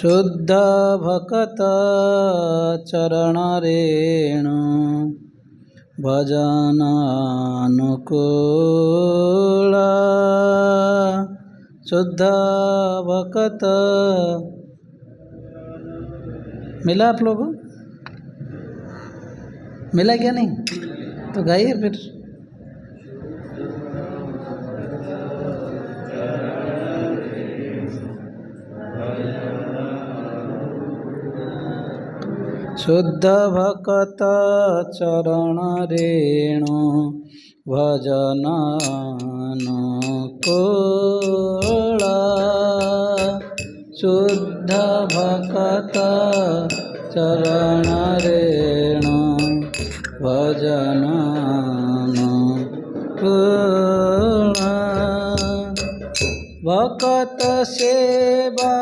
शुद्ध भक्त चरण रेणु भजनानुकूल। शुद्ध भक्त मिला आप लोगों को? मिला क्या नहीं? तो गाइए फिर। शुद्ध भक्त चरण रेणु भजनानुकूल। शुद्ध भक्त चरण रेणु भजनानुकूल। भक्त सेवा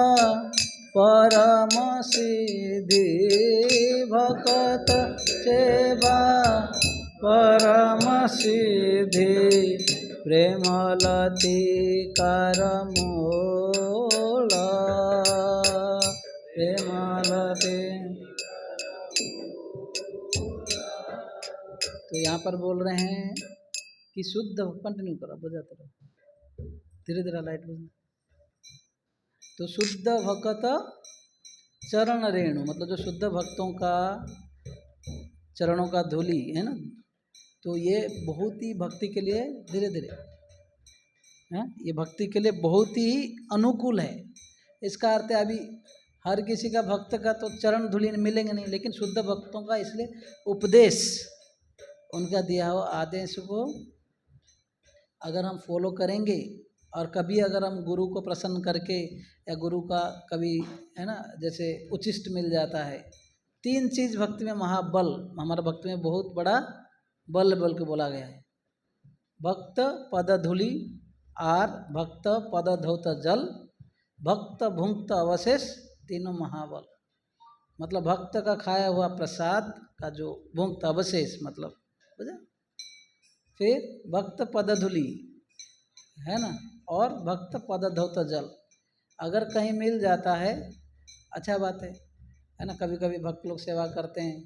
परम सिद्धि। भक्त सेवा परम सिद्धि। प्रेमलतिकार मूल। प्रेमलति। तो यहाँ पर बोल रहे हैं कि शुद्ध, कंटिन्यू करो, बजाते रहो, धीरे धीरे लाइट बजना। तो शुद्ध भक्त चरण रेणु मतलब जो शुद्ध भक्तों का चरणों का धूलि है ना, तो ये बहुत ही भक्ति के लिए धीरे धीरे है, ये भक्ति के लिए बहुत ही अनुकूल है। इसका अर्थ है अभी हर किसी का भक्त का तो चरण धूलि मिलेंगे नहीं, लेकिन शुद्ध भक्तों का इसलिए उपदेश, उनका दिया हुआ आदेश को अगर हम फॉलो करेंगे और कभी अगर हम गुरु को प्रसन्न करके या गुरु का कभी है ना जैसे उचिष्ट मिल जाता है। तीन चीज भक्ति में महाबल, हमारा भक्ति में बहुत बड़ा बल बल के बोला गया है। भक्त पद धूलि आर, भक्त पद धौत जल, भक्त भुंक्त अवशेष, तीनों महाबल। मतलब भक्त का खाया हुआ प्रसाद का जो भुंक्त अवशेष मतलब बुझा। फिर भक्त पद धूलि है ना, और भक्त पद धौत जल अगर कहीं मिल जाता है अच्छा बात है ना। कभी कभी भक्त लोग सेवा करते हैं,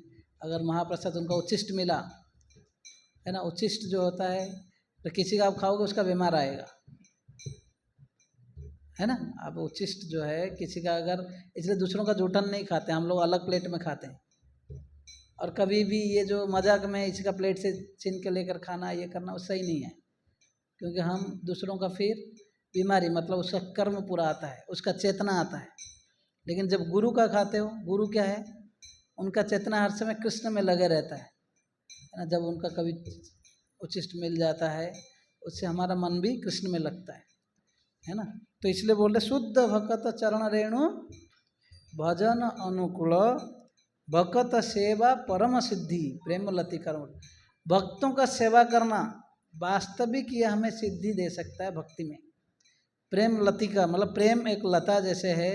अगर महाप्रसाद उनका उच्छिष्ट मिला है ना, उच्छिष्ट जो होता है तो किसी का आप खाओगे उसका बीमार आएगा है ना। अब उच्छिष्ट जो है किसी का अगर, इसलिए दूसरों का जूठन नहीं खाते हम लोग, अलग प्लेट में खाते हैं। और कभी भी ये जो मजाक में इसका प्लेट से छीन के लेकर खाना ये करना वो सही नहीं है, क्योंकि हम दूसरों का फिर बीमारी मतलब उसका कर्म पूरा आता है, उसका चेतना आता है। लेकिन जब गुरु का खाते हो, गुरु क्या है, उनका चेतना हर समय कृष्ण में लगे रहता है ना। जब उनका कभी उच्छिष्ट मिल जाता है उससे हमारा मन भी कृष्ण में लगता है ना। तो इसलिए बोल रहे शुद्ध भक्त चरण रेणु भजन अनुकूल, भक्त सेवा परम सिद्धि प्रेम लति कर्म। भक्तों का सेवा करना वास्तविक ये हमें सिद्धि दे सकता है भक्ति में। प्रेम लतिका मतलब प्रेम एक लता जैसे है,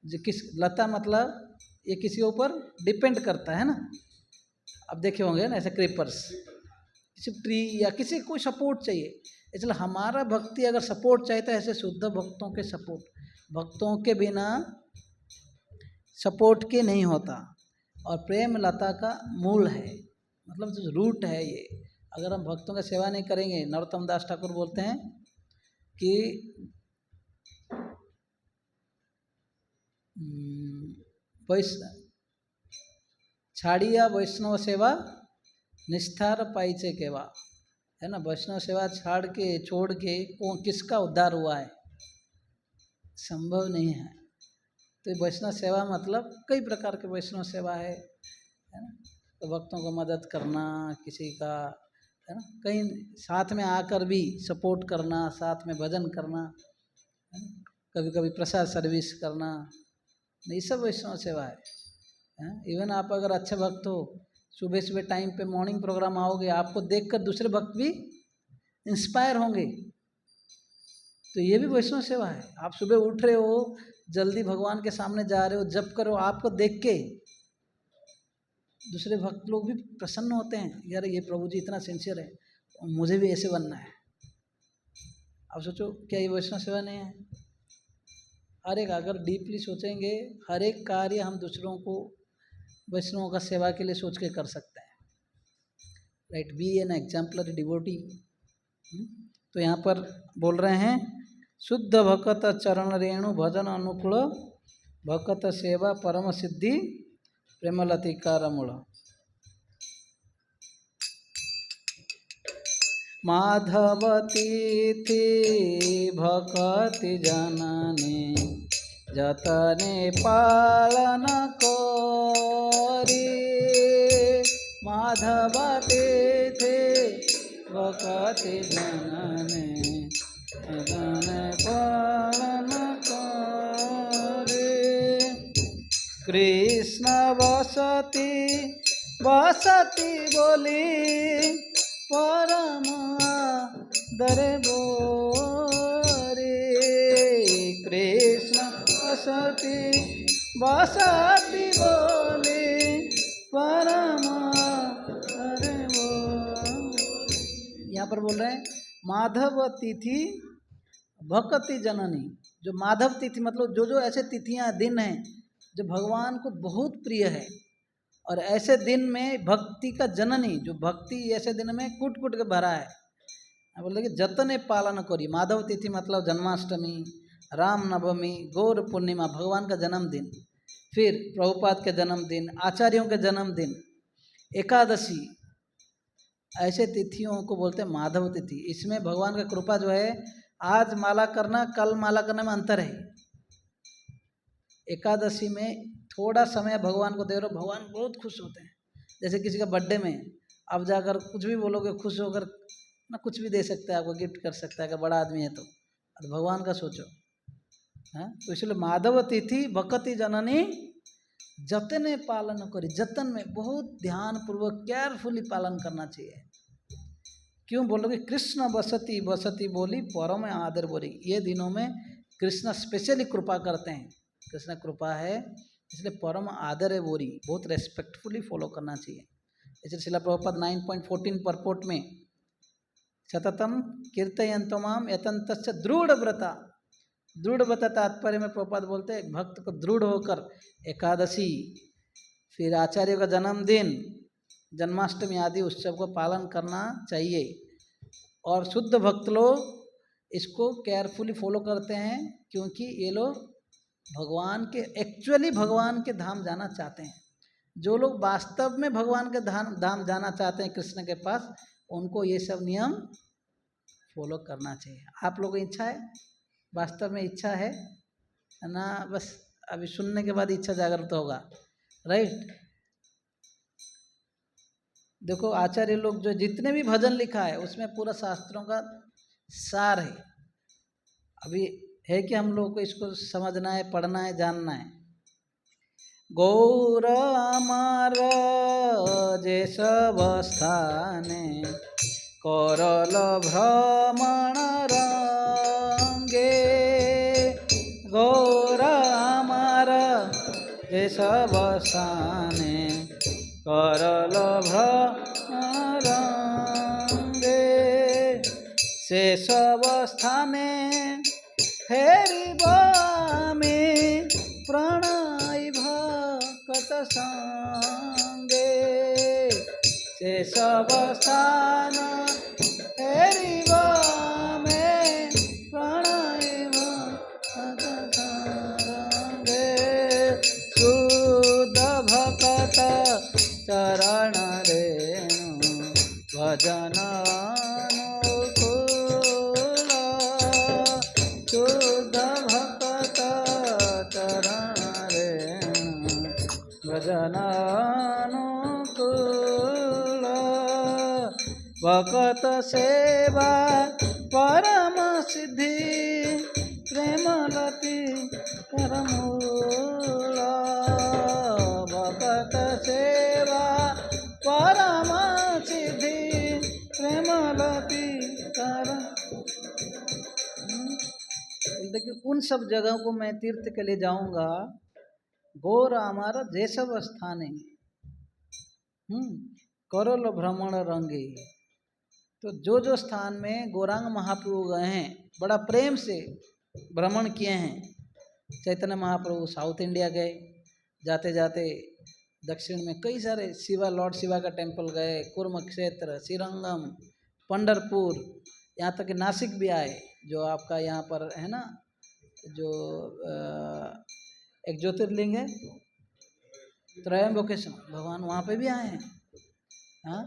जो किस लता मतलब ये किसी के ऊपर डिपेंड करता है ना। अब देखे होंगे ना ऐसे क्रीपर्स, किसी ट्री या किसी कोई सपोर्ट चाहिए, इसलिए हमारा भक्ति अगर सपोर्ट चाहिए तो ऐसे शुद्ध भक्तों के सपोर्ट, भक्तों के बिना सपोर्ट के नहीं होता। और प्रेम लता का मूल है, मतलब जो रूट है ये। अगर हम भक्तों का सेवा नहीं करेंगे, नरोत्तम दास ठाकुर बोलते हैं कि छाड़िया वैष्णव सेवा निष्ठार पाइचे केवा, है ना। वैष्णव सेवा छोड़ के किसका उद्धार हुआ है, संभव नहीं है। तो वैष्णव सेवा मतलब कई प्रकार के वैष्णव सेवा है ना। तो भक्तों को मदद करना, किसी का है ना, कहीं साथ में आकर भी सपोर्ट करना, साथ में भजन करना, कभी कभी प्रसाद सर्विस करना, ये सब वैष्णव सेवा है। इवन आप अगर अच्छे भक्त हो, सुबह सुबह टाइम पे मॉर्निंग प्रोग्राम आओगे, आपको देखकर दूसरे भक्त भी इंस्पायर होंगे, तो ये भी वैष्णव सेवा है। आप सुबह उठ रहे हो, जल्दी भगवान के सामने जा रहे हो, जप करो, आपको देख के दूसरे भक्त लोग भी प्रसन्न होते हैं, यार ये प्रभु जी इतना सिंसियर है, मुझे भी ऐसे बनना है। अब सोचो क्या ये वैष्णव सेवा नहीं है? हर एक अगर डीपली सोचेंगे, हर एक कार्य हम दूसरों को वैष्णवों का सेवा के लिए सोच के कर सकते हैं। Right, be an exemplary devotee. तो यहाँ पर बोल रहे हैं शुद्ध भक्त चरण रेणु भजन अनुकूल भक्त सेवा परम सिद्धि प्रेमलतिकार मूल। माधवती थी भक्ति जननी जतने पालन कोरी। माधवती थी भक्ति जननी जतने पालन कोरी। कृष्ण बसती बसती बोली परम आदर बोरे। कृष्ण बसती बसती बोले परम आदर बोरे। यहाँ पर बोल रहे हैं माधव तिथि भक्ति जननी। जो माधव तिथि मतलब जो ऐसे तिथियां दिन हैं जो भगवान को बहुत प्रिय है, और ऐसे दिन में भक्ति का जननी, जो भक्ति ऐसे दिन में कूट कूट के भरा है। बोलते कि जतने पालन करी। माधव तिथि मतलब जन्माष्टमी, रामनवमी, गौर पूर्णिमा, भगवान का जन्मदिन, फिर प्रभुपाद के जन्मदिन, आचार्यों के जन्मदिन, एकादशी, ऐसे तिथियों को बोलते हैं माधव तिथि। इसमें भगवान का कृपा जो है, आज माला करना कल माला करने में अंतर है। एकादशी में थोड़ा समय भगवान को दे रहे हो, भगवान बहुत खुश होते हैं। जैसे किसी का बर्थडे में अब जाकर कुछ भी बोलोगे, खुश होकर ना कुछ भी दे सकता है, आपको गिफ्ट कर सकता है, अगर बड़ा आदमी है तो भगवान का सोचो। हाँ, तो इसलिए माधव तिथि भक्ति जननी जतने पालन करी। जतन में बहुत ध्यान पूर्वक केयरफुली पालन करना चाहिए। क्यों बोलोगे? कृष्ण बसती बसती बोली परम आदर बोली। ये दिनों में कृष्ण स्पेशली कृपा करते हैं, कृष्ण कृपा है इसलिए परम आदर है बोली, बहुत रेस्पेक्टफुली फॉलो करना चाहिए। इसलिए शिला प्रभुपाद 9.14 परपोर्ट में सततम कीर्तयन्तो माम यतन्तश्च दृढ़ व्रता। दृढ़ व्रता तात्पर्य में प्रभुपाद बोलते हैं भक्त को दृढ़ होकर एकादशी, फिर आचार्य का जन्मदिन, जन्माष्टमी आदि उत्सव को पालन करना चाहिए। और शुद्ध भक्त लोग इसको केयरफुली फॉलो करते हैं, क्योंकि ये लोग भगवान के एक्चुअली भगवान के धाम जाना चाहते हैं। जो लोग वास्तव में भगवान के धाम जाना चाहते हैं कृष्ण के पास, उनको ये सब नियम फॉलो करना चाहिए। आप लोगों की इच्छा है, वास्तव में इच्छा है ना? बस अभी सुनने के बाद इच्छा जागृत होगा, राइट? देखो आचार्य लोग जो जितने भी भजन लिखा है उसमें पूरा शास्त्रों का सार है। अभी है कि हम लोग को इसको समझना है, पढ़ना है, जानना है। गौर अमर जे सब स्थाने करल भ्रमण रंगे। गौर अमर जे सब स्थाने करल भ्रमण रंगे। से सब स्थाने फेरिब में प्रणय भक्त संगे। से सब स्थान फेरिब में प्रणय भक्त संगे। शुद्ध भक्त चरण रेणु भजन भजनानुकूल। भक्त सेवा परम सिद्धि प्रेमलति करमूल। भक्त सेवा परम सिद्धि प्रेमलति कर। देखिए उन सब जगहों को मैं तीर्थ के लिए जाऊंगा। गौर हमारा जैसव स्थान है, करल भ्रमण रंगे। तो जो जो स्थान में गौरांग महाप्रभु गए हैं, बड़ा प्रेम से भ्रमण किए हैं, चैतन्य महाप्रभु साउथ इंडिया गए, जाते जाते दक्षिण में कई सारे शिवा, लॉर्ड शिवा का टेम्पल गए, कुर्म क्षेत्र, श्रीरंगम, पंढरपुर, यहाँ तक कि नासिक भी आए, जो आपका यहाँ पर है ना, जो एक ज्योतिर्लिंग है त्रयंबकेश्वर, भगवान वहाँ पे भी आए हैं। हाँ,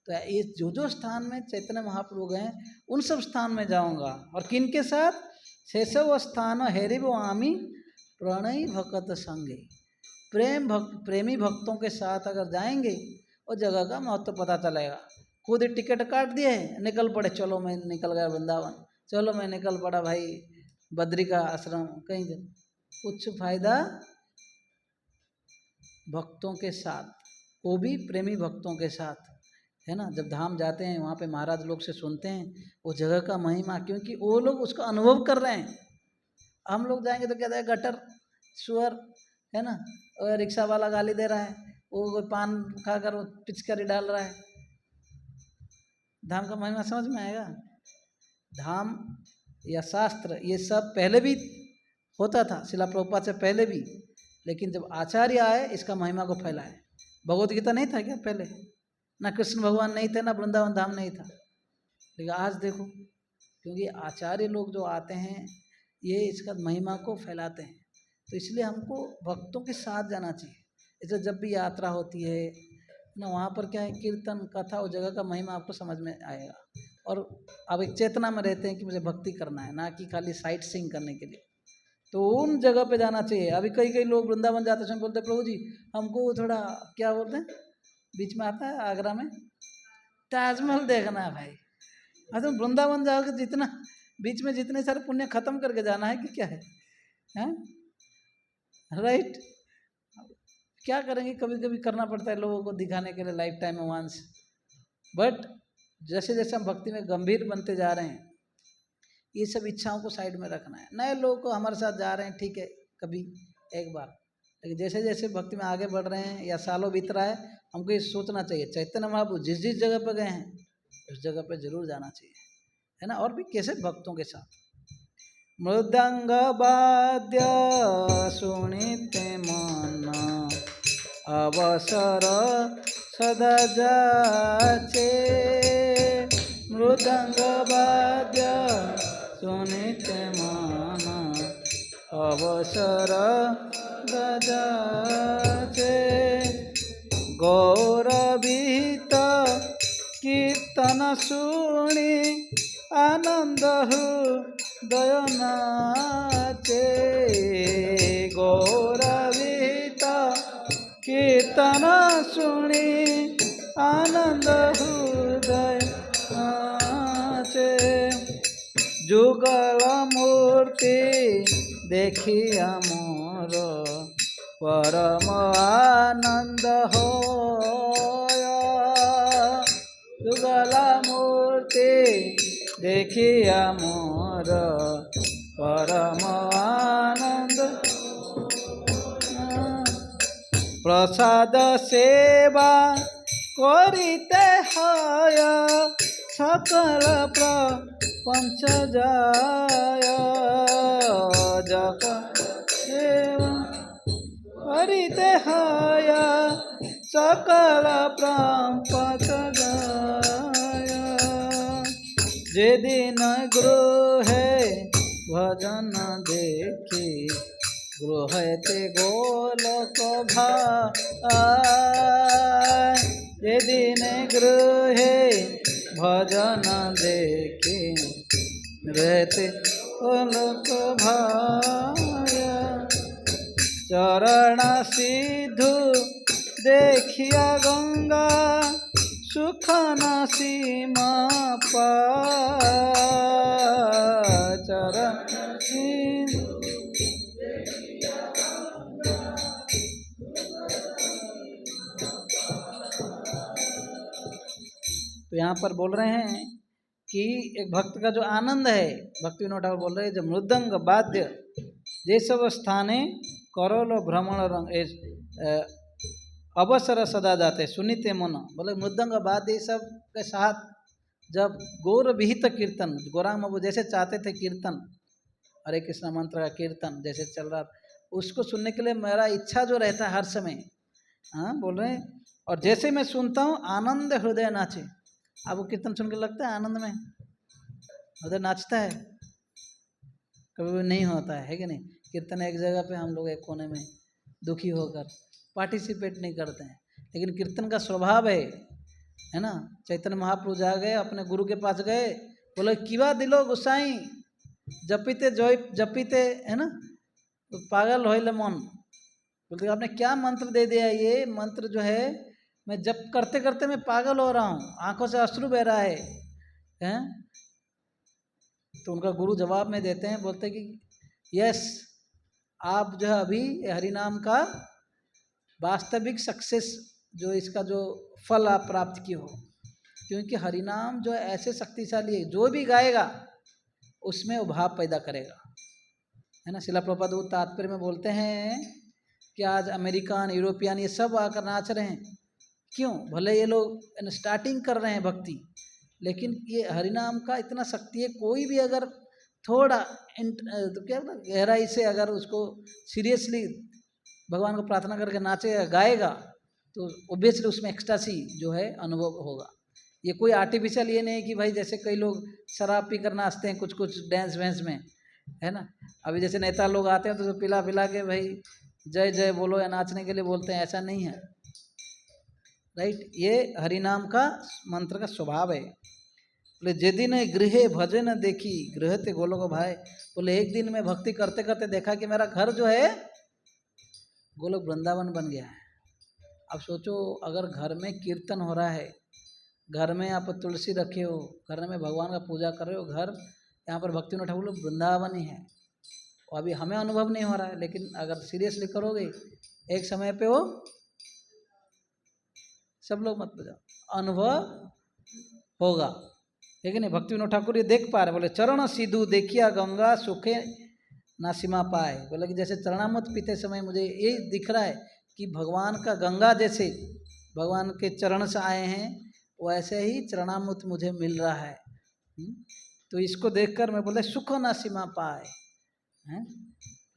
तो ये जो जो स्थान में चैतन्य महाप्रभु गए उन सब स्थान में जाऊंगा। और किन के साथ? शेषव स्थान हेरिबो आमी प्रणयी भक्त संगे, प्रेमी भक्तों के साथ अगर जाएंगे और जगह का महत्व पता चलेगा। खुद टिकट काट दिए, निकल पड़े, चलो मैं निकल गया वृंदावन, चलो मैं निकल पड़ा भाई बद्री का आश्रम, कहीं कुछ फायदा। भक्तों के साथ, वो भी प्रेमी भक्तों के साथ, है ना। जब धाम जाते हैं वहाँ पे महाराज लोग से सुनते हैं वो जगह का महिमा, क्योंकि वो लोग उसका अनुभव कर रहे हैं। हम लोग जाएंगे तो कहते हैं गटर, सुअर, है ना, और रिक्शा वाला गाली दे रहा है, वो पान खाकर वो पिचकारी डाल रहा है। धाम का महिमा समझ में आएगा? धाम या शास्त्र ये सब पहले भी होता था, शिला प्रभुपाद से पहले भी, लेकिन जब आचार्य आए इसका महिमा को फैलाए। भगवत गीता नहीं था क्या पहले? ना कृष्ण भगवान नहीं थे, ना वृंदावन धाम नहीं था, लेकिन आज देखो, क्योंकि आचार्य लोग जो आते हैं ये इसका महिमा को फैलाते हैं। तो इसलिए हमको भक्तों के साथ जाना चाहिए। इसलिए जब भी यात्रा होती है ना, वहाँ पर क्या है, कीर्तन कथा, उस जगह का महिमा आपको समझ में आएगा। और आप एक चेतना में रहते हैं कि मुझे भक्ति करना है, ना कि खाली साइट सीइंग करने के लिए। तो उन जगह पे जाना चाहिए। अभी कई लोग वृंदावन जाते समय बोलते हैं प्रभु जी हमको थोड़ा, क्या बोलते हैं, बीच में आता है आगरा में ताजमहल देखना है भाई। हाँ, तो वृंदावन जाओगे जितना बीच में जितने सारे पुण्य खत्म करके जाना है कि क्या है, राइट? क्या करेंगे, कभी कभी करना पड़ता है लोगों को दिखाने के लिए, लाइफ टाइम में वंस। बट जैसे जैसे हम भक्ति में गंभीर बनते जा रहे हैं, ये सब इच्छाओं को साइड में रखना है। नए लोग को हमारे साथ जा रहे हैं, ठीक है, कभी एक बार, लेकिन जैसे जैसे भक्ति में आगे बढ़ रहे हैं या सालों बीत रहा है, हमको ये सोचना चाहिए चैतन्य महाप्रभु जिस जिस जगह पर गए हैं उस जगह पर जरूर जाना चाहिए, है ना। और भी कैसे भक्तों के साथ। मृदंग वाद्य सुनिते मन अवसर सदा जाचे, मृदंग वाद्य सुनिते मन अवसर जाचे, गौरवित कीर्तन सुनी आनंद हृदय नाचे, गौरवित कीर्तन सुनी आनंद हृदय नाचे, जुगल मूर्ति देखिया मोर परम आनंद होया, जुगल मूर्ति देखिया मोर परम आनंद, प्रसाद सेवा करिते हय सकल प्रपंच जाय, जग सेवा करिते हय सकल प्रपंच जाय, जेदिन गृहे भजन देखी गृहते गोलोक भाई, जेदिन गृहे भजन देखी रहते गोलोक भाई, चरण सिद्धू देखिया गंगा सुख न सीमा पाय, चरण सिद्धू। तो यहाँ पर बोल रहे हैं कि एक भक्त का जो आनंद है, भक्ति विनोद ठाकुर बोल रहे हैं, जब मृदंग वाद्य जे सब स्थाने करोल भ्रमण रंग अवसर सदा जाते सुनिते मन, बोले मृदंग वाद्य सब के साथ जब गौर विहित कीर्तन, गौरांग बाबू जैसे चाहते थे कीर्तन, हरे कृष्ण मंत्र का कीर्तन जैसे चल रहा, उसको सुनने के लिए मेरा इच्छा जो रहता है हर समय, हाँ बोल रहे हैं, और जैसे मैं सुनता हूँ आनंद हृदय नाचे। आपको कीर्तन सुन के लगता है आनंद में हृदय नाचता है? कभी भी नहीं होता है कि नहीं? कीर्तन एक जगह पे, हम लोग एक कोने में दुखी होकर पार्टिसिपेट नहीं करते हैं, लेकिन कीर्तन का स्वभाव है ना। चैतन्य महाप्रभु जा गए, अपने गुरु के पास गए, बोले किवा दिलो गुसाई जपीते जोई जपीते, है ना, तो पागल होइले मन, बोलते आपने क्या मंत्र दे दिया, ये मंत्र जो है मैं जप करते करते मैं पागल हो रहा हूँ, आंखों से अश्रु बह रहा है, हैं? तो उनका गुरु जवाब में देते हैं, बोलते हैं कि यस, आप जो है अभी हरिनाम का वास्तविक सक्सेस, जो इसका जो फल आप प्राप्त किए हो, क्योंकि हरिनाम जो ऐसे शक्तिशाली है, जो भी गाएगा उसमें वो भाव पैदा करेगा, है ना। शिला प्रभुपाद वो तात्पर्य में बोलते हैं कि आज अमेरिकन, यूरोपियन ये सब आकर नाच रहे हैं, क्यों? भले ये लोग स्टार्टिंग कर रहे हैं भक्ति, लेकिन ये हरिनाम का इतना शक्ति है, कोई भी अगर थोड़ा तो क्या गहराई से अगर उसको सीरियसली भगवान को प्रार्थना करके नाचेगा, गाएगा, तो ओब्वियसली उसमें एक्सटासी जो है अनुभव होगा। ये कोई आर्टिफिशियल ये नहीं कि भाई जैसे कई लोग शराब पी कर नाचते हैं कुछ कुछ डांस वैंस में, है ना। अभी जैसे नेता लोग आते हैं तो पिला पिला के भाई जय जय बोलो या नाचने के लिए बोलते हैं, ऐसा नहीं है, राइट। ये हरिनाम का मंत्र का स्वभाव है। बोले जे दिन गृहे भजन देखी गृह ते गोलोक भाई, बोले एक दिन में भक्ति करते करते देखा कि मेरा घर जो है गोलोक वृंदावन बन गया है। अब सोचो, अगर घर में कीर्तन हो रहा है, घर में आप तुलसी रखे हो, घर में भगवान का पूजा कर रहे हो, घर यहाँ पर भक्ति विनोद ठाकुर वृंदावन ही है। और अभी हमें अनुभव नहीं हो रहा है, लेकिन अगर सीरियसली करोगे एक समय पे वो सब लोग मत बजाओ, अनुभव होगा, लेकिन भक्ति विनोद ठाकुर ये देख पा रहे, बोले चरण सीधु देखिया गंगा सुखे ना सीमा पाए। बोले कि जैसे चरणामृत पीते समय मुझे ये दिख रहा है कि भगवान का गंगा जैसे भगवान के चरण से आए हैं, वैसे ही चरणामृत मुझे मिल रहा है। तो इसको देखकर मैं बोलते सुख ना सीमा पाए, हैं,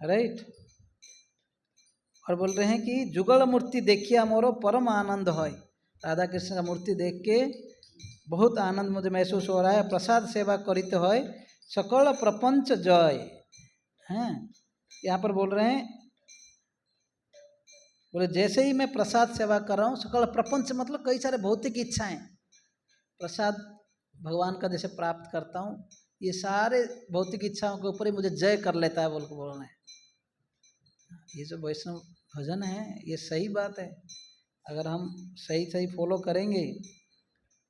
राइट। और बोल रहे हैं कि जुगल मूर्ति देखिया मोरो परम आनंद है। राधा कृष्ण का मूर्ति देख के बहुत आनंद मुझे महसूस हो रहा है। प्रसाद सेवा करित है सकल प्रपंच जय, हैं। यहाँ पर बोल रहे हैं, बोले जैसे ही मैं प्रसाद सेवा कर रहा हूँ, सकल प्रपंच मतलब कई सारे भौतिक इच्छाएं, प्रसाद भगवान का जैसे प्राप्त करता हूँ, ये सारे भौतिक इच्छाओं के ऊपर ही मुझे जय कर लेता है बोल रहे हैं। ये जो वैष्णव भजन है ये सही बात है, अगर हम सही सही फॉलो करेंगे,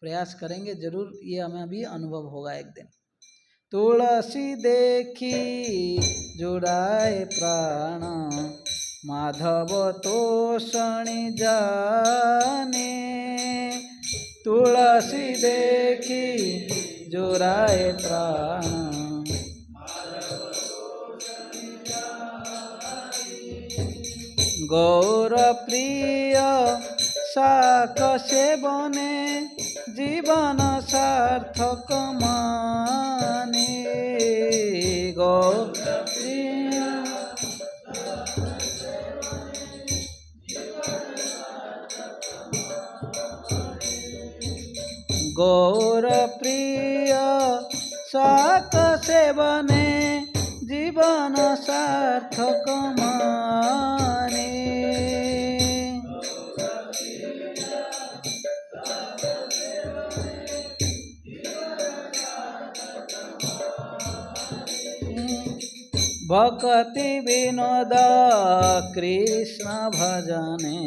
प्रयास करेंगे, जरूर ये हमें भी अनुभव होगा एक दिन। तुलसी देखी जुड़ाए प्राण माधव तोषणी जाने, तुलसी देखी जुड़ाए प्राण गौर प्रिय साक सेवने जीवन सार्थक माने। गौर प्रिय गौर प्रिय साक सेवने जीवन सार्थक माने। भक्ति विनोद कृष्ण भजने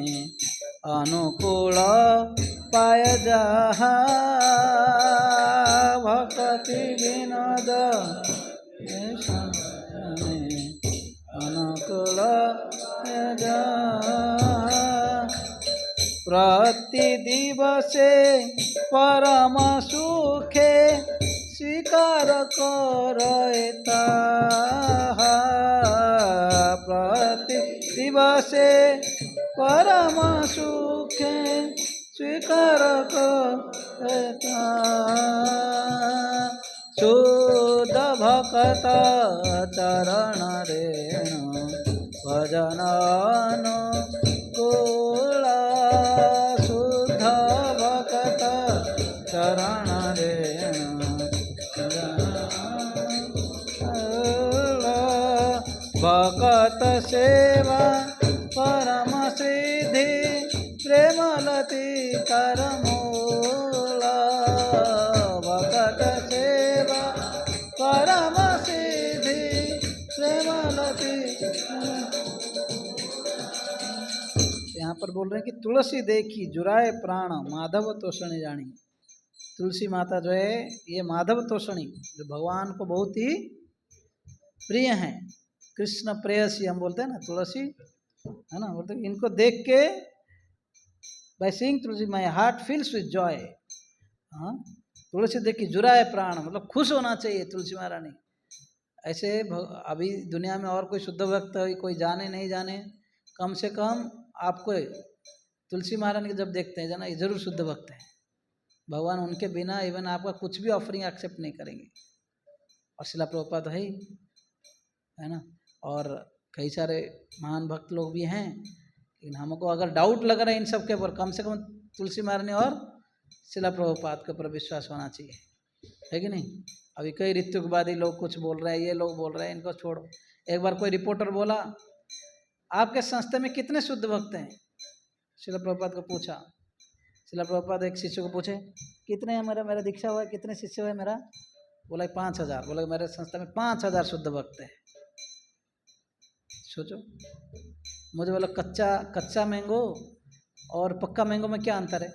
अनुकूल पाय जहा। भक्ति विनोद कृष्ण भजने अनुकूल पाय जहा। प्रति दिवसे परम सुखे स्वीकार करता। प्रति दिवसे परम सुखे स्वीकार करता। शुद्ध भक्ति भक्त चरण रेणु भजनानुकूला शुद्ध भक्त चरण रेणु भक्त सेवा परम सिद्धि प्रेमलती करमूला भक्त सेवा परम सिद्धि प्रेमलती। यहाँ पर बोल रहे हैं कि तुलसी देखी जुराए प्राण माधव तोषणी जानी। तुलसी माता जो है ये माधव तोषणी, जो भगवान को बहुत ही प्रिय हैं, कृष्ण प्रेयसी हम बोलते हैं ना तुलसी, है ना, बोलते हैं इनको देख के by seeing Tulsi my heart feels with Joy. हाँ, तुलसी देखी जुराए प्राण, मतलब खुश होना चाहिए तुलसी महारानी। ऐसे अभी दुनिया में और कोई शुद्ध भक्त कोई जाने नहीं जाने, कम से कम आपको तुलसी महारानी जब देखते हैं जाना ये जरूर शुद्ध भक्त है। भगवान उनके बिना इवन आपका कुछ भी ऑफरिंग एक्सेप्ट नहीं करेंगे। और शिला प्रभुपाद तो है ना, और कई सारे महान भक्त लोग भी हैं, लेकिन हमको अगर डाउट लग रहा है इन सब के ऊपर, कम से कम तुलसी महारानी और शिला प्रभुपाद के ऊपर विश्वास होना चाहिए, है कि नहीं। अभी कई ऋतुवादी लोग कुछ बोल रहे हैं, ये लोग बोल रहे हैं, इनको छोड़ो। एक बार कोई रिपोर्टर बोला आपके संस्था में कितने शुद्ध भक्त हैं, शिला प्रभुपाद को पूछा। शिला प्रभुपाद एक शिष्य को पूछे कितने हैं, मेरा दीक्षा हुआ है, कितने शिष्य हुए मेरा, बोला 5000। बोला मेरे संस्था में 5000 शुद्ध भक्त है। सोचो, मुझे बोला कच्चा मैंगो और पक्का मैंगो में क्या अंतर है?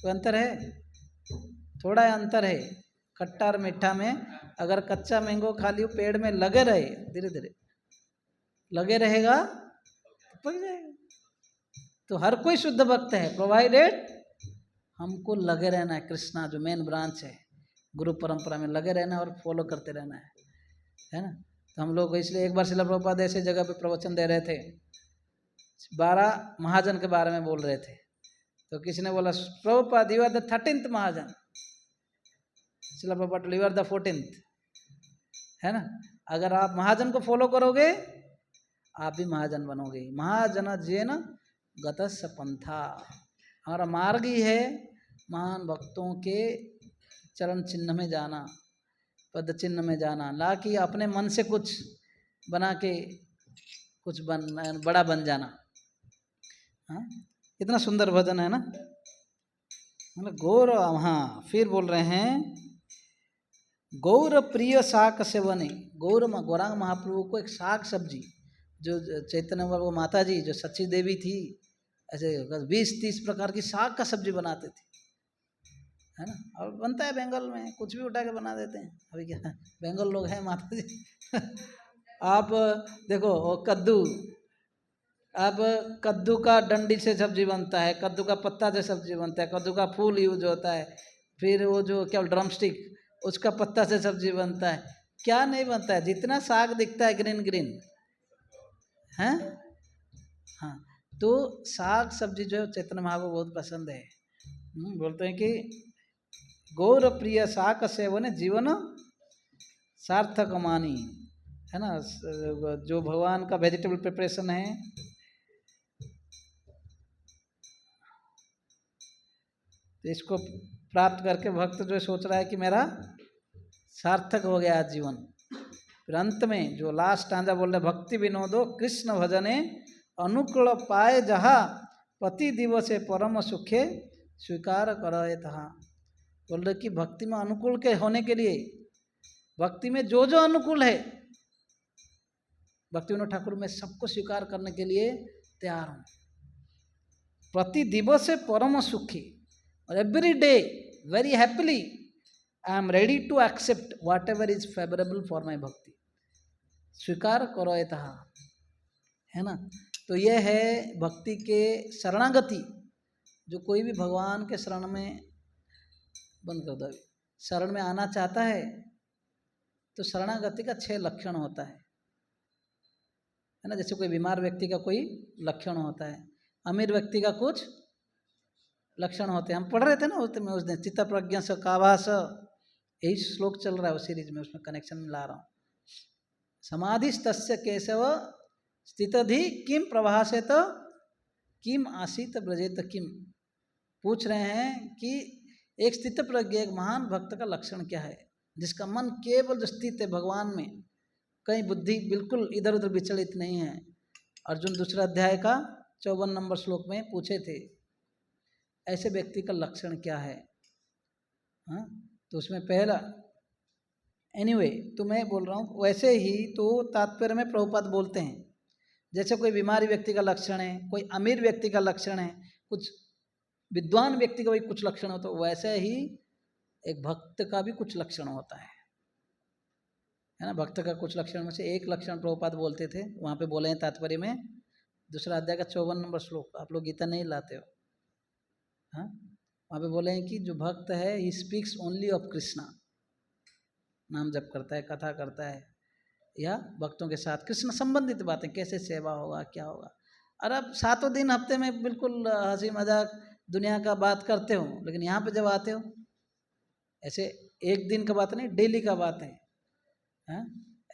कोई अंतर है? थोड़ा अंतर है। खट्टा और मीठा में अगर कच्चा मैंगो खाली पेड़ में लगे रहे, धीरे धीरे लगे रहेगा तो पक जाएगा। तो हर कोई शुद्ध भक्त है, प्रोवाइडेड हमको लगे रहना है। कृष्णा जो मेन ब्रांच है, गुरु परंपरा में लगे रहना और फॉलो करते रहना है ना। तो हम लोग इसलिए एक बार शिला प्रभुपाद ऐसे जगह पे प्रवचन दे रहे थे, 12 महाजन के बारे में बोल रहे थे। तो किसी ने बोला Prabhupada you are the 13th mahajan. Srila Prabhupada you are the 14th, है ना। अगर आप महाजन को फॉलो करोगे आप भी महाजन बनोगे। महाजन जेन गतस्य पंथा, हमारा मार्ग ही है महान भक्तों के चरण चिन्ह में जाना, पद चिन्ह में जाना, ना कि अपने मन से कुछ बना के कुछ बड़ा बन जाना। हाँ, इतना सुंदर भजन है ना, मतलब गौर। हाँ, फिर बोल रहे हैं गौर प्रिय शाक सेवने। गौरांग महाप्रभु को एक शाक सब्जी, जो चैतन्य वो माता जी जो सच्ची देवी थी, ऐसे 20-30 प्रकार की शाक का सब्जी बनाते थे, है ना। और बनता है बंगाल में, कुछ भी उठा के बना देते हैं। अभी क्या बंगाल लोग हैं माता जी। आप देखो कद्दू, अब कद्दू का डंडी से सब्जी बनता है, कद्दू का पत्ता से सब्जी बनता है, कद्दू का फूल यूज होता है, फिर वो जो क्या ड्रम स्टिक उसका पत्ता से सब्जी बनता है। क्या नहीं बनता है, जितना साग दिखता है ग्रीन ग्रीन है। हाँ, तो साग सब्जी जो है चैतन्य महाप्रभु बहुत पसंद है। बोलते हैं कि गौर प्रिय शाक सेवन जीवन सार्थक मानी, है ना। जो भगवान का वेजिटेबल प्रिपरेशन है, तो इसको प्राप्त करके भक्त जो सोच रहा है कि मेरा सार्थक हो गया जीवन। फिर अंत में जो लास्ट स्टांजा बोल रहे भक्ति विनोदो कृष्ण भजने अनुकूल पाए जहा पति दिवसे परम सुखे स्वीकार करे तहा। बोल रहे कि भक्ति में अनुकूल के होने के लिए, भक्ति में जो जो अनुकूल है, भक्ति विनोद ठाकुर में सबको स्वीकार करने के लिए तैयार हूँ। प्रति दिवसे परम सुखी, और every day very happily I am ready to accept whatever is favourable for my bhakti. स्वीकार करो ये तहा, है ना। तो यह है भक्ति के शरणागति। जो कोई भी भगवान के शरण में बंद कर दो, शरण में आना चाहता है तो शरणागति का 6 लक्षण होता है ना। जैसे कोई बीमार व्यक्ति का कोई लक्षण होता है, अमीर व्यक्ति का कुछ लक्षण होते हैं। हम पढ़ रहे थे ना उस दिन चित्त प्रज्ञा से काभास, यही श्लोक चल रहा है उस सीरीज में, उसमें कनेक्शन ला रहा हूँ। समाधिस्तस्य केशव स्थितधि किम प्रभासेत किम आसीत ब्रजेत किम। पूछ रहे हैं कि एक स्थित प्रज्ञ एक महान भक्त का लक्षण क्या है, जिसका मन केवल जो स्थित है भगवान में, कहीं बुद्धि बिल्कुल इधर उधर विचलित नहीं है। अर्जुन दूसरा अध्याय का 54 नंबर श्लोक में पूछे थे ऐसे व्यक्ति का लक्षण क्या है। हाँ, तो उसमें पहला एनीवे तो मैं बोल रहा हूँ वैसे ही तो तात्पर्य में प्रभुपाद बोलते हैं, जैसे कोई बीमारी व्यक्ति का लक्षण है, कोई अमीर व्यक्ति का लक्षण है, कुछ विद्वान व्यक्ति का भी कुछ लक्षण होता है, वैसे ही एक भक्त का भी कुछ लक्षण होता है ना। भक्त का कुछ लक्षण में से एक लक्षण प्रभुपाद बोलते थे, वहाँ पे बोले हैं तात्पर्य में, दूसरा अध्याय का 54 नंबर श्लोक। आप लोग गीता नहीं लाते हो, हाँ, वहाँ पे बोले हैं कि जो भक्त है he speaks only of Krishna, नाम जप करता है, कथा करता है, या भक्तों के साथ कृष्ण संबंधित बातें, कैसे सेवा होगा, क्या होगा। और अब 7 दिन हफ्ते में बिल्कुल हंसी मजाक दुनिया का बात करते हो, लेकिन यहाँ पे जब आते हो ऐसे एक दिन का बात नहीं, डेली का बात है। हाँ?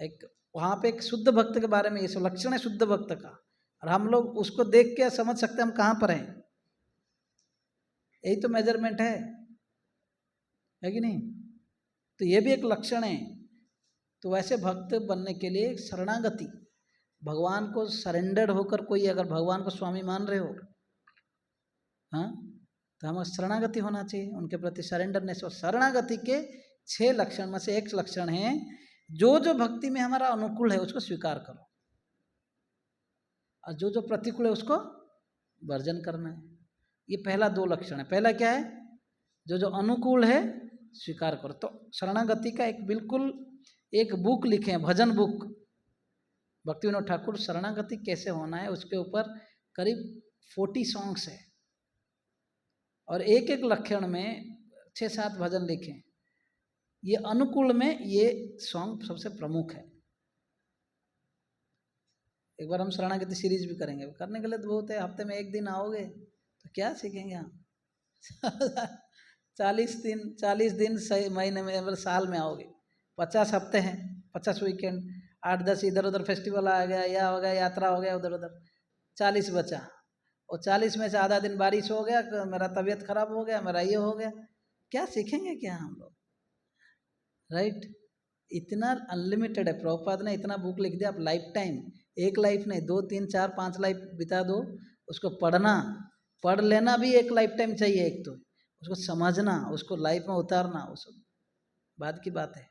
एक वहाँ पे एक शुद्ध भक्त के बारे में ये सब लक्षण है शुद्ध भक्त का, और हम लोग उसको देख के समझ सकते हैं हम कहाँ पर हैं। यही तो मेजरमेंट है कि नहीं। तो ये भी एक लक्षण है। तो वैसे भक्त बनने के लिए शरणागति, भगवान को सरेंडर्ड होकर, कोई अगर भगवान को स्वामी मान रहे हो, हाँ, तो हमें शरणागति होना चाहिए उनके प्रति, सरेंडरनेस। और शरणागति के 6 लक्षण में से एक लक्षण है जो जो भक्ति में हमारा अनुकूल है उसको स्वीकार करो, और जो जो प्रतिकूल है उसको वर्जन करना है। ये पहला 2 लक्षण है। पहला क्या है, जो जो अनुकूल है स्वीकार करो। तो शरणागति का एक बिल्कुल एक बुक लिखे हैं, भजन बुक, भक्ति विनोद ठाकुर शरणागति कैसे होना है, उसके ऊपर करीब 40 सॉन्ग्स है, और एक एक लक्षण में 6-7 भजन लिखे। ये अनुकूल में ये सॉन्ग सबसे प्रमुख है। एक बार हम शरणागति सीरीज भी करेंगे, करने के लिए तो बहुत है, हफ्ते में 1 दिन आओगे तो क्या सीखेंगे हम 40 दिन सही महीने में, मतलब साल में आओगे, 50 हफ्ते हैं, 50 वीकेंड, 8-10 इधर उधर फेस्टिवल आ गया, या हो गया यात्रा हो गया उधर उधर, 40 बचा। और 40 में से आधा दिन बारिश हो गया, मेरा तबीयत खराब हो गया, मेरा ये हो गया, क्या सीखेंगे क्या हम लोग, राइट। इतना अनलिमिटेड है। प्रभुपाद ने इतना बुक लिख दिया, आप लाइफ टाइम, एक लाइफ नहीं, 2, 3, 4, 5 लाइफ बिता दो उसको पढ़ना, पढ़ लेना भी एक लाइफ टाइम चाहिए। एक तो उसको समझना, उसको लाइफ में उतारना, वो सब बाद की बात है।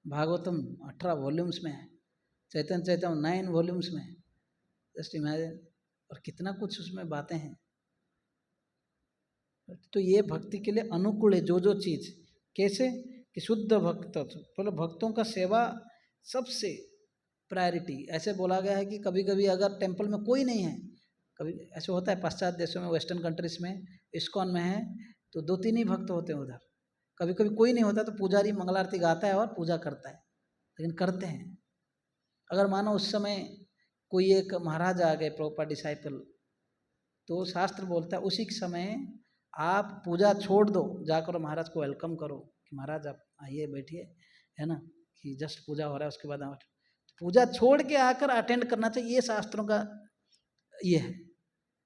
भागवतम 18 वॉल्यूम्स में है, चैतन्य चैतन्य 9 वॉल्यूम्स में है, जस्ट इमेजिन, और कितना कुछ उसमें बातें हैं। तो ये भक्ति के लिए अनुकूल है जो जो चीज़। कैसे कि शुद्ध भक्त, पहले भक्तों का सेवा सबसे प्रायोरिटी। ऐसे बोला गया है कि कभी कभी अगर टेम्पल में कोई नहीं है, कभी ऐसे होता है पाश्चात्य देशों में, वेस्टर्न कंट्रीज में, इस्कॉन में है तो 2-3 ही भक्त होते हैं उधर। कभी कभी कोई नहीं होता तो पुजारी मंगल आरती गाता है और पूजा करता है, लेकिन करते हैं। अगर मानो उस समय कोई एक महाराज आ गए प्रॉपर डिसाइपल, तो शास्त्र बोलता है उसी समय आप पूजा छोड़ दो, जाकर महाराज को वेलकम करो कि महाराज आप आइए बैठिए, है ना, कि जस्ट पूजा हो रहा है उसके बाद आप पूजा छोड़ के आकर अटेंड करना चाहिए। ये शास्त्रों का ये है।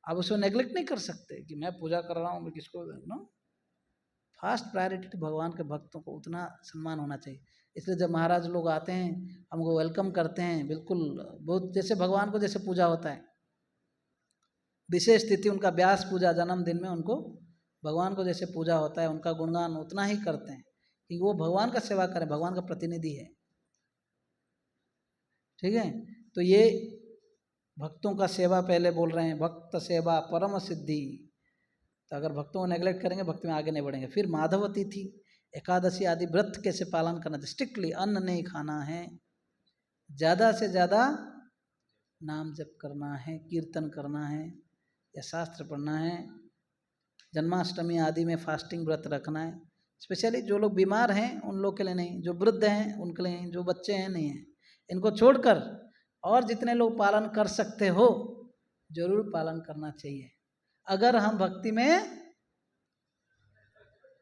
आप उसको नेग्लेक्ट नहीं कर सकते कि मैं पूजा कर रहा हूँ, मैं किसको नो। फर्स्ट प्रायोरिटी भगवान के भक्तों को उतना सम्मान होना चाहिए। इसलिए जब महाराज लोग आते हैं हमको वेलकम करते हैं, बिल्कुल बहुत जैसे भगवान को जैसे पूजा होता है। विशेष तिथि उनका व्यास पूजा, जन्मदिन में उनको भगवान को जैसे पूजा होता है, उनका गुणगान उतना ही करते हैं कि वो भगवान का सेवा करें, भगवान का प्रतिनिधि है। ठीक है, तो ये भक्तों का सेवा पहले बोल रहे हैं, भक्त सेवा परम सिद्धि। तो अगर भक्तों को नेग्लेक्ट करेंगे भक्ति में आगे नहीं बढ़ेंगे। फिर माधव तिथि, एकादशी आदि व्रत कैसे पालन करना चाहिए। स्ट्रिक्टली अन्न नहीं खाना है, ज़्यादा से ज़्यादा नाम जप करना है, कीर्तन करना है या शास्त्र पढ़ना है। जन्माष्टमी आदि में फास्टिंग व्रत रखना है। स्पेशली जो लोग बीमार हैं उन लोग के लिए नहीं, जो वृद्ध हैं उनके लिए, जो बच्चे हैं नहीं हैं, इनको छोड़कर और जितने लोग पालन कर सकते हो जरूर पालन करना चाहिए। अगर हम भक्ति में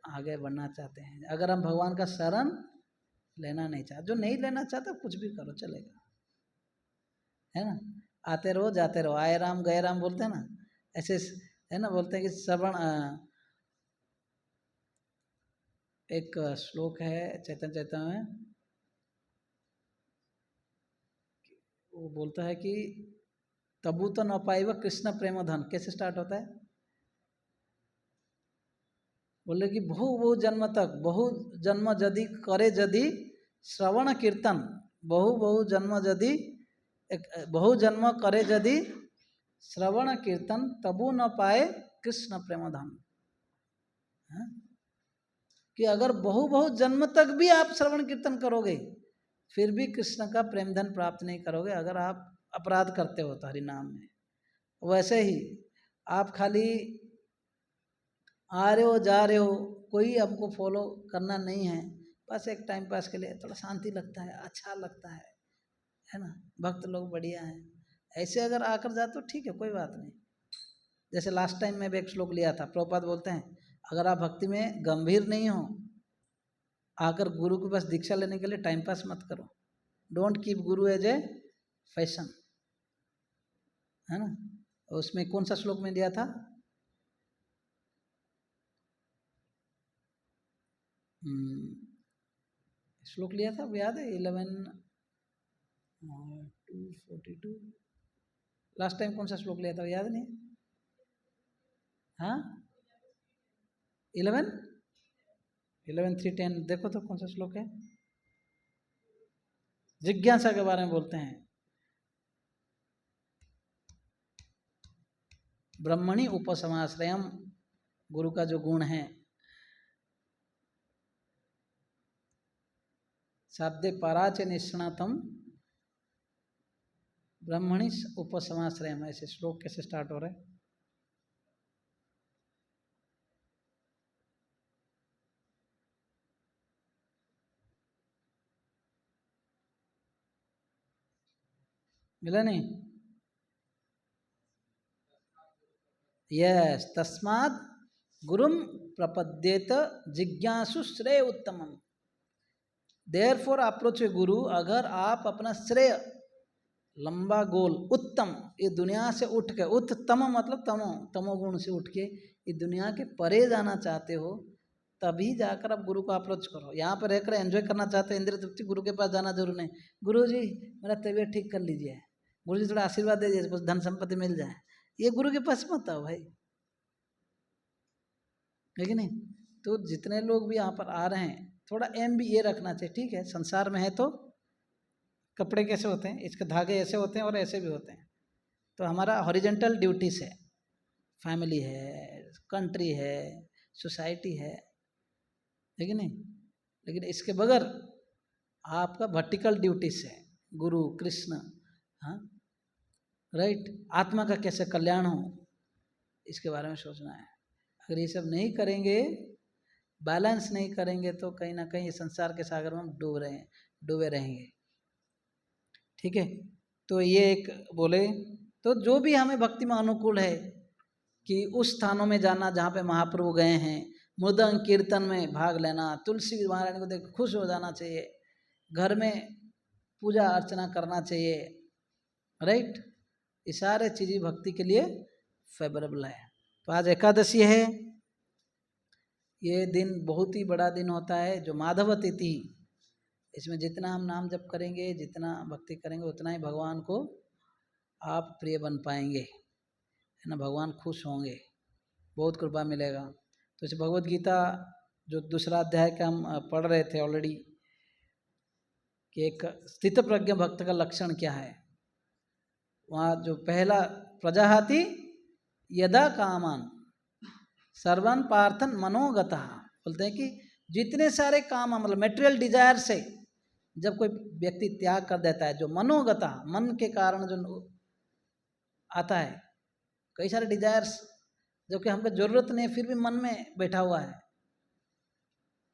आगे बढ़ना चाहते हैं, अगर हम भगवान का शरण लेना नहीं चाहते, जो नहीं लेना चाहता कुछ भी करो चलेगा, है ना। आते रहो जाते रहो, आए राम गए राम बोलते हैं ना, ऐसे है ना, बोलते हैं कि श्रवण, एक श्लोक है चैतन्य चैतन्य में, वो बोलता है कि तबु तो न पाइब कृष्ण प्रेम धन, कैसे स्टार्ट होता है, बोले कि बहु बहु जन्म तक, बहु जन्म यदि करे यदि श्रवण कीर्तन, बहु बहु जन्म यदि बहु जन्म करे यदि श्रवण कीर्तन, तबु न पाए कृष्ण प्रेम धन, कि अगर बहु बहु जन्म तक भी आप श्रवण कीर्तन करोगे फिर भी कृष्ण का प्रेम धन प्राप्त नहीं करोगे, अगर आप अपराध करते हो तो हरि नाम में। वैसे ही आप खाली आ रहे हो जा रहे हो, कोई हमको फॉलो करना नहीं है, बस एक टाइम पास के लिए थोड़ा शांति लगता है, अच्छा लगता है ना, भक्त लोग बढ़िया हैं, ऐसे अगर आकर जाते तो ठीक है, कोई बात नहीं। जैसे लास्ट टाइम मैं भी एक श्लोक लिया था, प्रभुपाद बोलते हैं अगर आप भक्ति में गंभीर नहीं हो, आकर गुरु के पास दीक्षा लेने के लिए टाइम पास मत करो, don't keep Guru as a fashion, है ना। उसमें कौन सा श्लोक में दिया था, श्लोक लिया था वो याद है, 11:242, लास्ट टाइम कौन सा श्लोक लिया था वो याद नहीं, हाँ 11:3:10, देखो तो कौन सा श्लोक है, जिज्ञासा के बारे में बोलते हैं, ब्रह्मणि उपसमाश्रयम, गुरु का जो गुण है, शाब्दे पराच निष्णातम ब्रह्मणि उपसमाश्रयम, ऐसे श्लोक कैसे स्टार्ट हो रहे हैं, मिला नहीं, यस, तस्मात् गुरुम प्रपद्येत जिज्ञासु श्रेय उत्तमम, देयरफॉर अप्रोच ए गुरु, अगर आप अपना श्रेय, लंबा गोल, उत्तम, ये दुनिया से उठ के, उत्तम मतलब तमो, तमोगुण से उठ के ये दुनिया के परे जाना चाहते हो, तभी जाकर आप गुरु को अप्रोच करो। यहाँ पर रहकर एंजॉय करना चाहते हो, इंद्रिय तृप्ति, गुरु के पास जाना जरूर नहीं, गुरु जी मेरा तबीयत ठीक कर लीजिए, गुरु जी थोड़ा आशीर्वाद दे दीजिए, कुछ धन संपत्ति मिल जाए, ये गुरु के पास मत आओ भाई, है कि नहीं। तो जितने लोग भी यहाँ पर आ रहे हैं, थोड़ा एम भी ये रखना चाहिए, ठीक है, संसार में है तो कपड़े कैसे होते हैं, इसके धागे ऐसे होते हैं और ऐसे भी होते हैं, तो हमारा हॉरिजेंटल ड्यूटीज है, फैमिली है, कंट्री है, सोसाइटी है कि नहीं, लेकिन इसके बगैर आपका वर्टिकल ड्यूटीज है, गुरु कृष्ण, हाँ राइट, आत्मा का कैसे कल्याण हो इसके बारे में सोचना है। अगर ये सब नहीं करेंगे, बैलेंस नहीं करेंगे, तो कहीं ना कहीं संसार के सागर में हम डूबे रहेंगे, ठीक है। तो ये एक बोले, तो जो भी हमें भक्ति में अनुकूल है कि उस स्थानों में जाना जहाँ पे महाप्रभु गए हैं, मृदंग कीर्तन में भाग लेना, तुलसी महारानी को देख खुश हो जाना चाहिए, घर में पूजा अर्चना करना चाहिए, राइट, ये सारे चीज़ें भक्ति के लिए फेवरेबल है। तो आज एकादशी है, ये दिन बहुत ही बड़ा दिन होता है, जो माधव तिथि, इसमें जितना हम नाम जप करेंगे, जितना भक्ति करेंगे, उतना ही भगवान को आप प्रिय बन पाएंगे, है ना, भगवान खुश होंगे, बहुत कृपा मिलेगा। तो इस भगवत गीता जो दूसरा अध्याय का हम पढ़ रहे थे ऑलरेडी, कि एक स्थित प्रज्ञ भक्त का लक्षण क्या है, वहाँ जो पहला, प्रजाहाति यदा कामान सर्वन पार्थन मनोगता, बोलते हैं कि जितने सारे काम, मतलब मेटेरियल डिजायर से जब कोई व्यक्ति त्याग कर देता है, जो मनोगता, मन के कारण जो आता है, कई सारे डिजायर्स जो कि हमको जरूरत नहीं फिर भी मन में बैठा हुआ है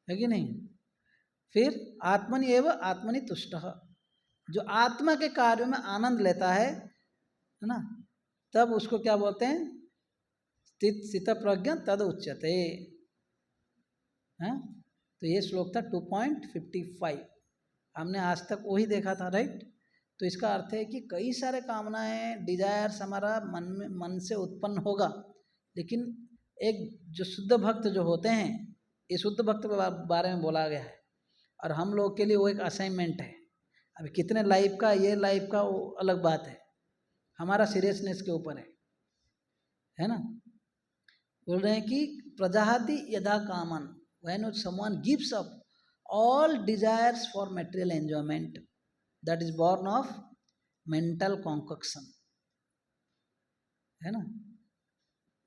कि नहीं। फिर आत्मनि एव आत्मनि तुष्टः, जो आत्मा के कार्यों में आनंद लेता है ना, तब उसको क्या बोलते हैं, स्थित प्रज्ञ तद उच्यते, हैं। तो ये श्लोक था 2.55, हमने आज तक वही देखा था, राइट। तो इसका अर्थ है कि कई सारे कामनाएं, डिजायर्स हमारा मन से उत्पन्न होगा, लेकिन एक जो शुद्ध भक्त जो होते हैं, ये शुद्ध भक्त के बारे में बोला गया है, और हम लोग के लिए वो एक असाइनमेंट है। अभी कितने लाइफ का, ये लाइफ का वो अलग बात है, हमारा सीरियसनेस के ऊपर है ना। बोल रहे हैं कि प्रजाहति यदा कामन, when someone gives up all desires for material enjoyment, that is born of mental concoction, है ना,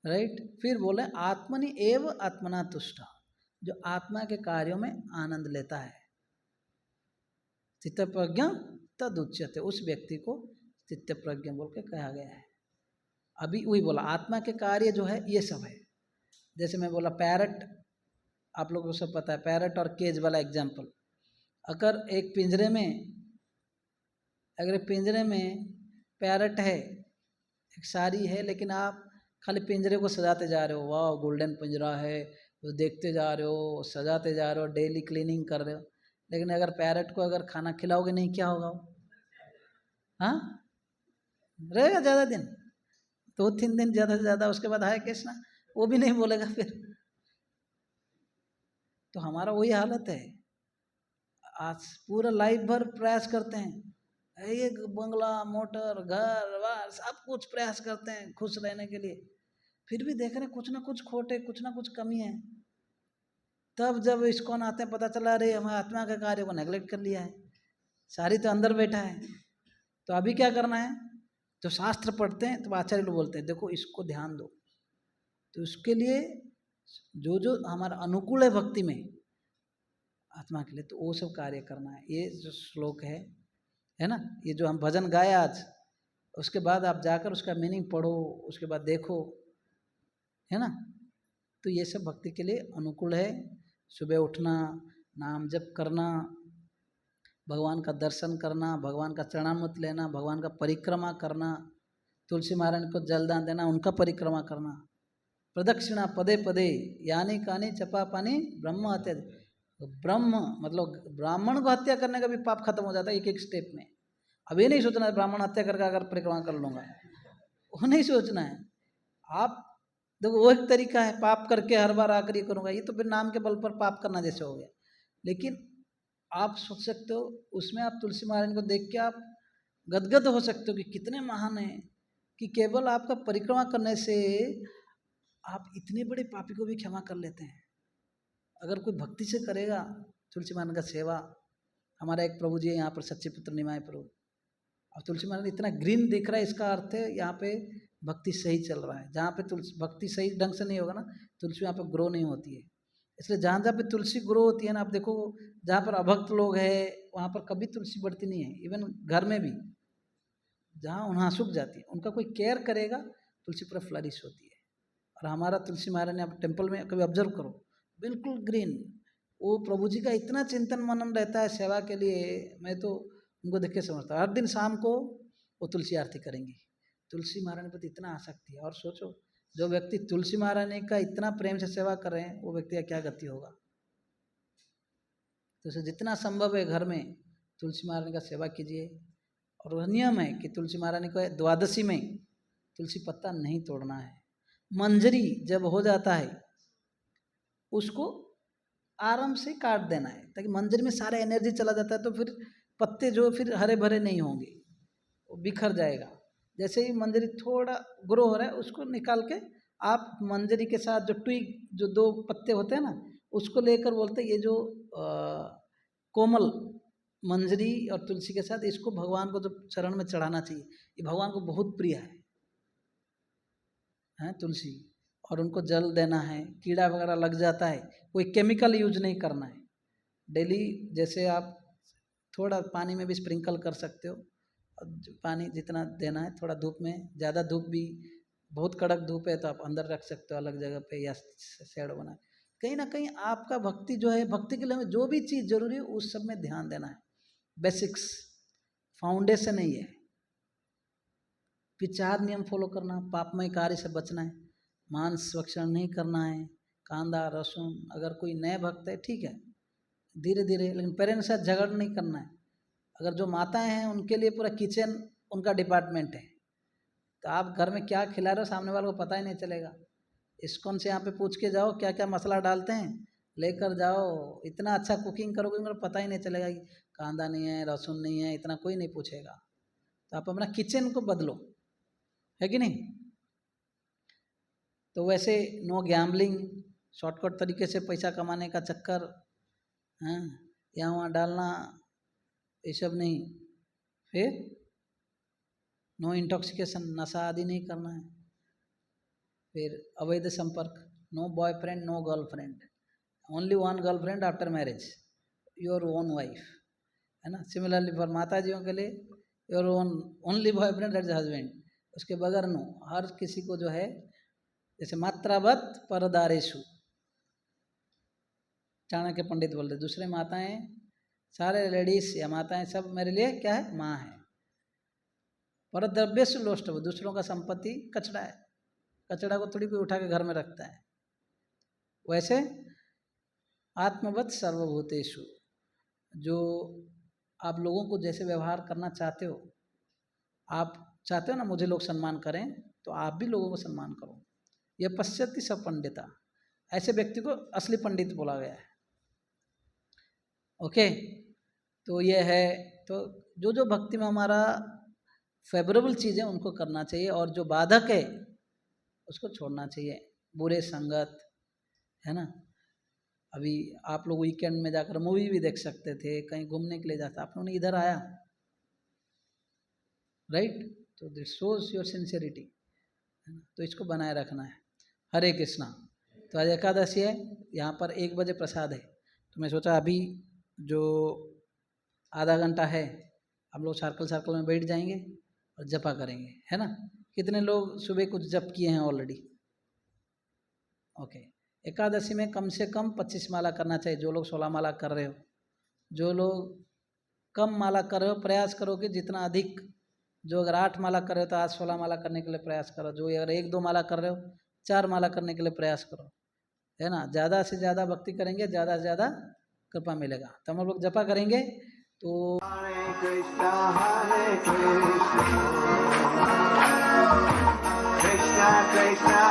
राइट। फिर बोले आत्मनि एव आत्मना तुष्ट, जो आत्मा के कार्यों में आनंद लेता है, चित्त प्रज्ञ तद उच्यते, उस व्यक्ति को चित्त प्रज्ञ बोल के कहा गया है। अभी वही बोला आत्मा के कार्य जो है ये सब है। जैसे मैं बोला पैरट, आप लोगों को सब पता है पैरट और केज वाला एग्जाम्पल। अगर एक पिंजरे में पैरट है, एक सारी है, लेकिन आप खाली पिंजरे को सजाते जा रहे हो, वाह गोल्डन पिंजरा है, तो देखते जा रहे हो, सजाते जा रहे हो, डेली क्लीनिंग कर रहे हो, लेकिन अगर पैरट को अगर खाना खिलाओगे नहीं, क्या होगा वो? हाँ, रहेगा ज़्यादा दिन, 2-3 दिन ज़्यादा से ज़्यादा, उसके बाद हाय कृष्णा वो भी नहीं बोलेगा फिर। तो हमारा वही हालत है, आज पूरा लाइफ भर प्रयास करते हैं, एक बंगला, मोटर, घर वार सब कुछ प्रयास करते हैं खुश रहने के लिए, फिर भी देख रहे हैं कुछ ना कुछ खोटे, कुछ ना कुछ कमी है। तब जब इस्कॉन आते हैं पता चला अरे हमारे आत्मा के कार्य को नेगलेक्ट कर लिया है, सारी तो अंदर बैठा है। तो अभी क्या करना है, तो शास्त्र पढ़ते हैं तो आचार्य लोग बोलते हैं देखो इसको ध्यान दो, तो उसके लिए जो जो हमारा अनुकूल है भक्ति में आत्मा के लिए, तो वो सब कार्य करना है। ये जो श्लोक है ना, ये जो हम भजन गाए आज, उसके बाद आप जाकर उसका मीनिंग पढ़ो, उसके बाद देखो, है ना। तो ये सब भक्ति के लिए अनुकूल है। सुबह उठना, नाम जप करना, भगवान का दर्शन करना, भगवान का चरणामृत लेना, भगवान का परिक्रमा करना, तुलसी महाराज को जलदान देना, उनका परिक्रमा करना, प्रदक्षिणा पदे पदे, यानी कानी चपा पानी ब्रह्म हत्या। ब्रह्म मतलब ब्राह्मण को हत्या करने का भी पाप खत्म हो जाता है एक एक स्टेप में। अब ये नहीं सोचना है ब्राह्मण हत्या करके अगर परिक्रमा कर लूँगा, वो नहीं सोचना है। आप देखो वो एक तरीका है, पाप करके हर बार आकर ये करूँगा, ये तो फिर नाम के बल पर पाप करना जैसे हो गया। लेकिन आप सोच सकते हो उसमें, आप तुलसी महाराज को देख के आप गदगद हो सकते हो कि कितने महान हैं, कि केवल आपका परिक्रमा करने से आप इतने बड़े पापी को भी क्षमा कर लेते हैं। अगर कोई भक्ति से करेगा तुलसी महाराज का सेवा। हमारा एक प्रभु जी है यहाँ पर, सच्चे पुत्र निमाय प्रभु, और तुलसी महाराज इतना ग्रीन दिख रहा है, इसका अर्थ है यहाँ पे भक्ति सही चल रहा है। जहाँ पे तुलसी भक्ति सही ढंग से नहीं होगा ना, तुलसी यहाँ पे ग्रो नहीं होती है। इसलिए जहाँ जहाँ पे तुलसी ग्रो होती है ना, आप देखो जहाँ पर अभक्त लोग हैं वहाँ पर कभी तुलसी बढ़ती नहीं है। इवन घर में भी जहाँ वहाँ सूख जाती है, उनका कोई केयर करेगा, तुलसी पूरा फ्लरिश होती है। और हमारा तुलसी महाराज ने आप टेम्पल में कभी ऑब्जर्व करो, बिल्कुल ग्रीन। वो प्रभु जी का इतना चिंतन मनन रहता है सेवा के लिए, मैं तो उनको देख के समझता हूँ। हर दिन शाम को वो तुलसी आरती करेंगे, तुलसी महारानी प्रति इतना आसक्ति है। और सोचो जो व्यक्ति तुलसी महारानी का इतना प्रेम से सेवा कर रहे हैं, वो व्यक्ति का क्या गति होगा। तो जितना संभव है घर में तुलसी महारानी का सेवा कीजिए। और नियम है कि तुलसी महारानी को द्वादशी में तुलसी पत्ता नहीं तोड़ना है। मंजरी जब हो जाता है उसको आराम से काट देना है, ताकि मंजरी में सारा एनर्जी चला जाता है, तो फिर पत्ते जो फिर हरे भरे नहीं होंगे, वो बिखर जाएगा। जैसे ही मंजरी थोड़ा ग्रो हो रहा है, उसको निकाल के आप मंजरी के साथ जो ट्विग, जो 2 पत्ते होते हैं ना, उसको लेकर बोलते हैं ये जो कोमल मंजरी और तुलसी के साथ इसको भगवान को जो चरण में चढ़ाना चाहिए, ये भगवान को बहुत प्रिय है तुलसी। और उनको जल देना है, कीड़ा वगैरह लग जाता है, कोई केमिकल यूज नहीं करना है। डेली जैसे आप थोड़ा पानी में भी स्प्रिंकल कर सकते हो, पानी जितना देना है, थोड़ा धूप में, ज़्यादा धूप भी, बहुत कड़क धूप है तो आप अंदर रख सकते हो अलग जगह पे, या शेड बना। कहीं ना कहीं आपका भक्ति जो है, भक्ति के लिए हमें जो भी चीज़ जरूरी है उस सब में ध्यान देना है। बेसिक्स फाउंडेशन ही है। फिर 4 नियम फॉलो करना, पापमय कार्य से बचना है, मांस भक्षण नहीं करना है, कांदा रसून, अगर कोई नए भक्त है ठीक है धीरे धीरे, लेकिन पेरेंट्स से झगड़ नहीं करना है। अगर जो माताएं हैं उनके लिए पूरा किचन उनका डिपार्टमेंट है, तो आप घर में क्या खिला रहे हो सामने वाले को पता ही नहीं चलेगा। इस्कॉन से यहाँ पे पूछ के जाओ क्या क्या मसाला डालते हैं, लेकर जाओ, इतना अच्छा कुकिंग करोगे उनको पता ही नहीं चलेगा कि कांदा नहीं है लहसुन नहीं है, इतना कोई नहीं पूछेगा। तो आप अपना किचन को बदलो, है कि नहीं। तो वैसे नो गैम्बलिंग, शॉर्टकट तरीके से पैसा कमाने का चक्कर, हाँ यहाँ वहाँ डालना, ये सब नहीं। फिर नो इंटॉक्सिकेशन, नशा आदि नहीं करना है। फिर अवैध संपर्क, no boyfriend no girlfriend, only one girlfriend after marriage, your own wife, है ना। सिमिलरली फॉर माता जियों के लिए your own only boyfriend that is husband, उसके बगैर नो। हर किसी को जो है जैसे मात्रावत परदारेशु, चाणक्य पंडित बोलते दूसरे माताएं, सारे लेडीज या माताएं सब मेरे लिए क्या है, माँ है। परद्रव्येषु लोष्टव, दूसरों का संपत्ति कचड़ा है, कचड़ा को थोड़ी कोई उठा के घर में रखता है। वैसे आत्मवत् सर्वभूतेषु, जो आप लोगों को जैसे व्यवहार करना चाहते हो, आप चाहते हो ना मुझे लोग सम्मान करें, तो आप भी लोगों को सम्मान करो। यह पश्यति स पंडिता, ऐसे व्यक्ति को असली पंडित बोला गया है। ओके, तो ये है। तो जो जो भक्ति में हमारा फेवरेबल चीज़ है उनको करना चाहिए, और जो बाधक है उसको छोड़ना चाहिए। बुरे संगत, है ना। अभी आप लोग वीकेंड में जाकर मूवी भी देख सकते थे, कहीं घूमने के लिए जाते, आप लोगों ने इधर आया, राइट। तो दिस शोज योर सिंसियरिटी, है ना। तो इसको बनाए रखना है। हरे कृष्णा। तो आज एकादशी है, यहाँ पर 1 बजे प्रसाद है, तो मैं सोचा अभी जो आधा घंटा है हम लोग सर्कल में बैठ जाएंगे और जपा करेंगे, है ना। कितने लोग सुबह कुछ जप किए हैं ऑलरेडी? ओके। एकादशी में कम से कम 25 माला करना चाहिए। जो लोग 16 माला कर रहे हो, जो लोग कम माला कर रहे हो, प्रयास करो कि जितना अधिक, जो अगर 8 माला कर रहे हो तो आज 16 माला करने के लिए प्रयास करो। जो अगर 1-2 माला कर रहे हो 4 माला करने के लिए प्रयास करो, है ना। ज़्यादा से ज़्यादा भक्ति करेंगे, ज़्यादा से ज़्यादा कृपा मिलेगा। तो हम लोग जपा करेंगे। तो हरे कृष्णा कृष्णा कृष्णा